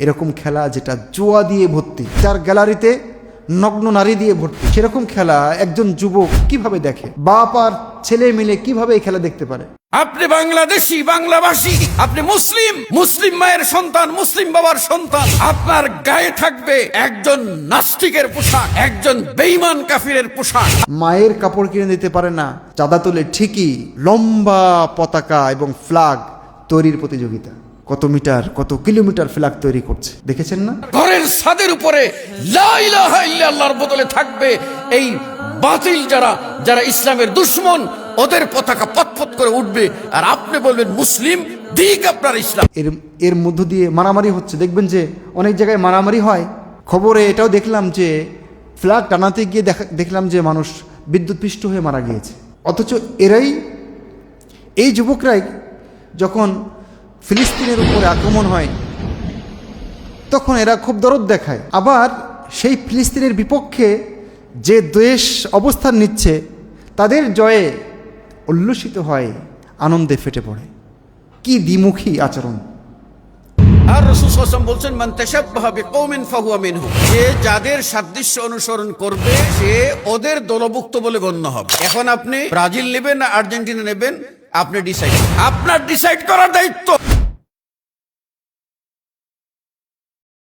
এরকম খেলা যেটা জুয়া দিয়ে ভর্তি, যার গ্যালারিতে নগ্ন নারী দিয়ে ভর্তি, সেরকম খেলা একজন যুবক কিভাবে দেখে? বাপ আর ছেলে মিলে কিভাবে এই খেলা দেখতে পারে? আপনি বাংলাদেশি, বাংলাভাষী, আপনি মুসলিম, মুসলিম মায়ের সন্তান, মুসলিম বাবার সন্তান, আপনার গায়ে থাকবে একজন নাস্তিকের পোশাক, একজন বেঈমান কাফিরের পোশাক। মায়ের কাপড় কিনে দিতে পারে না, চাঁদা তুলে ঠিকই লম্বা পতাকা এবং ফ্ল্যাগ তৈরির প্রতিযোগিতা। কত মিটার, কত কিলোমিটার ফ্ল্যাগ তৈরি করছে, দেখেছেন না? ঘরের ছাদের উপরে লা ইলাহা ইল্লাল্লাহর বদলে থাকবে এই বাতিল যারা ইসলামের দুশমন, ওদের পতাকা পতপত করে উঠবে, আর আপনি বলবেন মুসলিম, দিক আপনার ইসলাম। এর মধ্য দিয়ে মারামারি হচ্ছে। দেখবেন যে অনেক জায়গায় মারামারি হয়। খবরে এটাও দেখলাম যে ফ্ল্যাগ টানাতে গিয়ে দেখলাম যে মানুষ বিদ্যুৎপৃষ্ট হয়ে মারা গিয়েছে। অথচ এই যুবকরাই যখন ফিলিস্তিনের উপরে আক্রমণ হয় তখন এরা খুব দরদ দেখায়। আবার সেই ফিলিস্তিনের বিপক্ষে যে দেশ অবস্থান নিচ্ছে তাদের জয়ে উল্লসিত হয়, আনন্দে ফেটে পড়ে। কি দ্বিমুখী আচরণ! আর রাসূল সাল্লাল্লাহু আলাইহি ওয়াসাল্লাম বলছেন, মান তাশাব্বাহা বিকওমিন ফাহুয়া মিনহুম, যে যাদের সাদৃশ্য অনুসরণ করবে সে ওদের দলভুক্ত বলে গণ্য হবে। এখন আপনি ব্রাজিল নেবেন না আর্জেন্টিনা নেবেন, আপনি ডিসাইড, আপনার ডিসাইড করার দায়িত্ব।